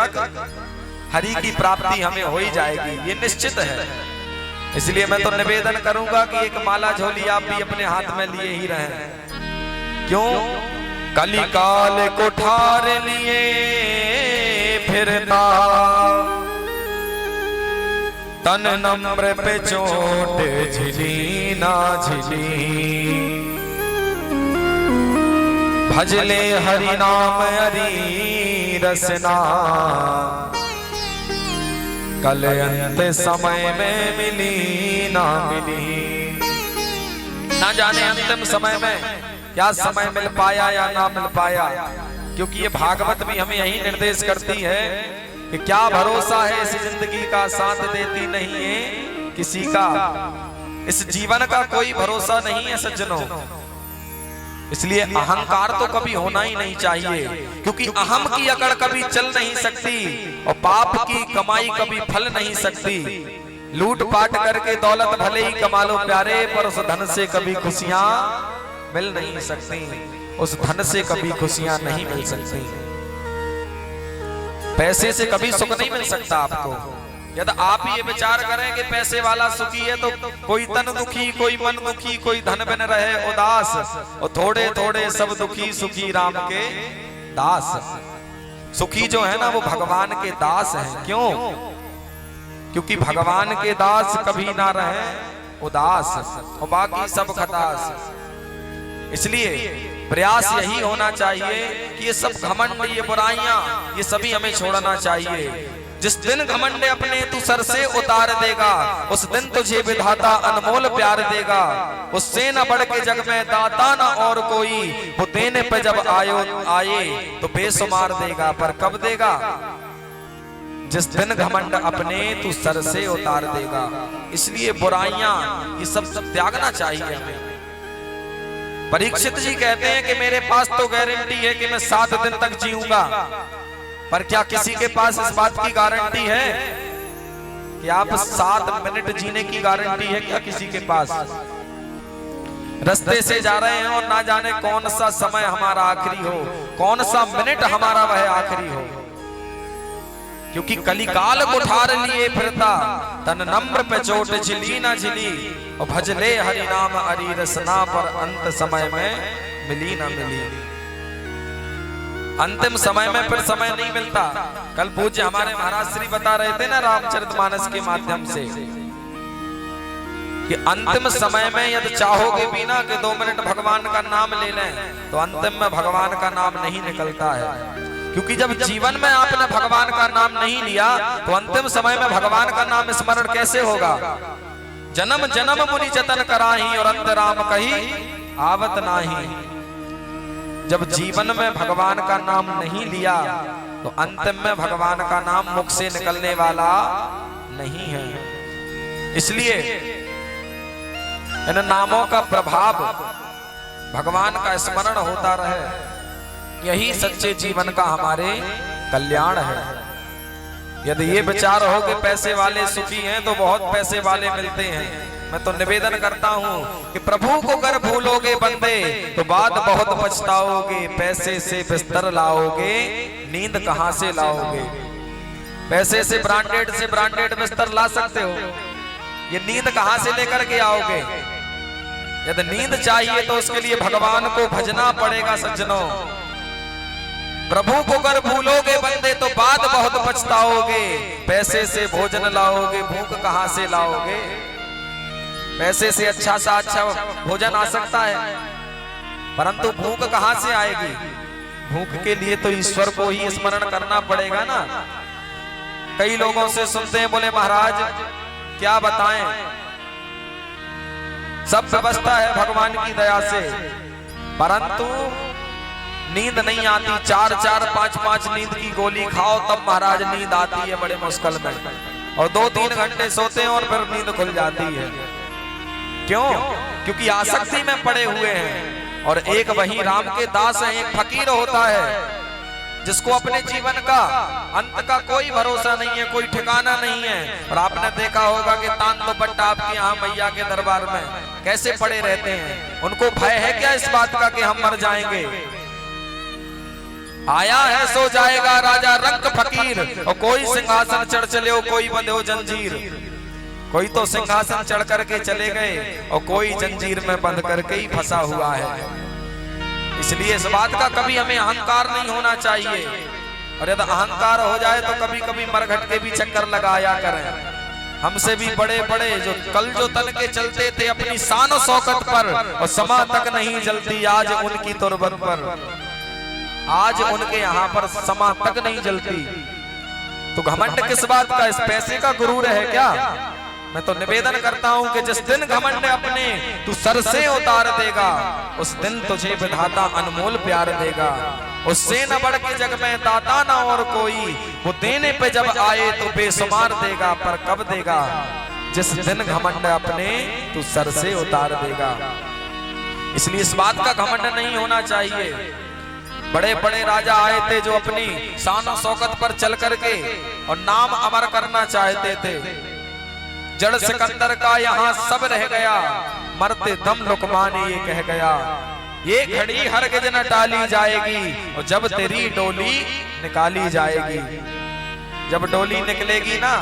तक हरि की प्राप्ति हमें हो ही जाएगी, ये निश्चित है। इसलिए मैं तो निवेदन करूंगा कि एक माला झोली आप भी अपने हाथ में लिए ही रहें। क्यों? कलिकाल को ठार लिए फिरता, तन नम्र पे चोट झिली ना झिली, भजले हरि नाम हरि रसना, कल अंत समय में मिली ना मिली। ना जाने अंतिम समय में क्या समय मिल पाया या ना मिल पाया, क्योंकि ये भागवत भी हमें यही निर्देश करती है कि क्या भरोसा है इस जिंदगी का, साथ देती नहीं है किसी का, इस जीवन का कोई भरोसा नहीं है सज्जनों। इसलिए अहंकार तो कभी होना ही नहीं चाहिए, क्योंकि अहम की अकड़ कभी चल नहीं सकती और पाप की कमाई कभी फल नहीं सकती। लूट पाट करके दौलत भले ही कमा लो प्यारे, पर उस धन से कभी खुशियां मिल नहीं सकती, उस धन से कभी खुशियां नहीं मिल सकती, पैसे से कभी सुख नहीं मिल सकता आपको। यदि आप ये विचार करें कि पैसे वाला सुखी है तो कोई तन दुखी, कोई मन दुखी, कोई धन बिन रहे उदास, और थोड़े थोड़े सब दुखी सुखी राम के दास। सुखी जो है ना वो भगवान के दास हैं। क्यों? क्योंकि भगवान के दास कभी ना रहे उदास और बाकी सब खटास। इसलिए प्रयास यही होना चाहिए कि ये सब घमंड, ये बुराइयां, ये सभी हमें छोड़ना चाहिए। जिस दिन घमंड अपने तू सर से उतार देगा, उस दिन तुझे विधाता अनमोल प्यार देगा। उससे न बढ़ के जग में दाता न और कोई, वो देने पे जब आए तो बेशुमार देगा, पर कब देगा? जिस दिन घमंड अपने तू सर से उतार देगा। इसलिए बुराइयां ये सब त्यागना चाहिए हमें। परीक्षित जी कहते हैं कि मेरे पास तो गारंटी है कि मैं 7 दिन तक जीऊंगा, पर क्या किसी के पास इस बात की गारंटी है कि आप 7 मिनट जीने की गारंटी है क्या किसी के पास? रास्ते से जा रहे हैं और ना जाने कौन सा समय हमारा आखिरी हो, कौन सा मिनट हमारा वह आखिरी हो। क्योंकि कलिकाल को ठार लिए फिरता, तन नम्र पे चोट झिली ना झिली, और भजले हरि नाम हरि रसना, पर अंत समय में मिली ना मिली। अंतिम समय में फिर समय नहीं मिलता। कल पूज्य हमारे महाराज श्री बता रहे थे ना रामचरितमानस के माध्यम से कि अंतिम समय में यदि चाहोगे भी ना कि 2 मिनट भगवान का नाम ले लें, तो अंतिम में भगवान का नाम नहीं निकलता है। क्योंकि जब जीवन में आपने भगवान का नाम नहीं लिया तो अंतिम समय में भगवान का नाम स्मरण कैसे होगा? जन्म जन्म मुनि जतन कराही और अंत राम कही आवत नाही। जब जीवन में भगवान का नाम नहीं लिया तो अंतिम में भगवान का नाम मुख से निकलने वाला नहीं है। इसलिए इन नामों का प्रभाव, भगवान का स्मरण होता रहे, यही सच्चे जीवन का हमारे कल्याण है। यदि ये विचार हो कि पैसे वाले सुखी हैं तो बहुत पैसे वाले मिलते हैं, मैं तो निवेदन करता हूं कि प्रभु को अगर भूलोगे बंदे तो बाद बहुत पछताओगे। पैसे से बिस्तर लाओगे, नींद कहां से लाओगे? पैसे से ब्रांडेड बिस्तर ला सकते हो, ये नींद कहां से लेकर के आओगे? यदि नींद चाहिए तो उसके लिए भगवान को भजना पड़ेगा सज्जनों। प्रभु को अगर भूलोगे बंदे तो बाद बहुत पछताओगे। पैसे से भोजन लाओगे, भूख कहां से लाओगे? पैसे से अच्छा सा अच्छा भोजन आ सकता है, परंतु भूख कहां से आएगी? भूख के लिए तो ईश्वर को ही स्मरण करना पड़ेगा ना। कई लोगों से सुनते हैं, बोले महाराज क्या बताएं, सब व्यवस्था है भगवान की दया से, परंतु नींद नहीं आती। 4-4, 5-5 नींद की गोली खाओ तब महाराज नींद आती है बड़े मुश्किल में, और 2-3 घंटे सोते हैं और फिर नींद खुल जाती है। क्यों? क्योंकि आसक्ति में पड़े हुए हैं। और एक वही राम के दास है, एक फकीर होता है जिसको अपने जीवन का अंत का कोई भरोसा नहीं है, कोई ठिकाना नहीं है। और आपने देखा होगा कि तान तो बट्टा आपके यहाँ मैया के दरबार में कैसे पड़े रहते हैं। उनको भय है क्या इस बात का कि हम मर जाएंगे? आया है सो जाएगा राजा रंक फकीर, और कोई सिंहासन चढ़ चले हो कोई बंधे हो जंजीर। कोई तो सिंहासन चढ़ करके चले गए और कोई जंजीर में बंध करके ही फंसा हुआ है। इसलिए इस बात का कभी हमें अहंकार नहीं होना चाहिए, और यदि अहंकार हो जाए तो कभी कभी मरघट के भी चक्कर लगाया करें। हमसे भी बड़े बड़े जो कल जो तन के चलते थे अपनी शान और शौकत पर, और समा तक नहीं जलती आज उनकी तुरबत पर। आज उनके यहाँ पर समा तक नहीं जलती, तो घमंड किस बात का? इस पैसे का गुरूर है क्या? मैं तो निवेदन करता हूं कि जिस दिन घमंड अपने तू सर से उतार देगा, उस दिन तुझे विधाता अनमोल प्यार देगा। उससे न बढ़ के जग में दाता ना और कोई, वो देने पे जब आए तो बेशुमार देगा, पर कब देगा? जिस दिन घमंड अपने तू सर से उतार देगा। इसलिए इस बात का घमंड नहीं होना चाहिए। बड़े बड़े राजा आए थे जो अपनी शान और शौकत पर चल करके और नाम अमर करना चाहते थे। जड़ सिकंदर का यहाँ सब रह गया, मरते दम लुकमान ये कह गया। ये घड़ी हरगिज न टाली जाएगी, और जब तेरी डोली निकाली जाएगी। जब डोली निकलेगी ना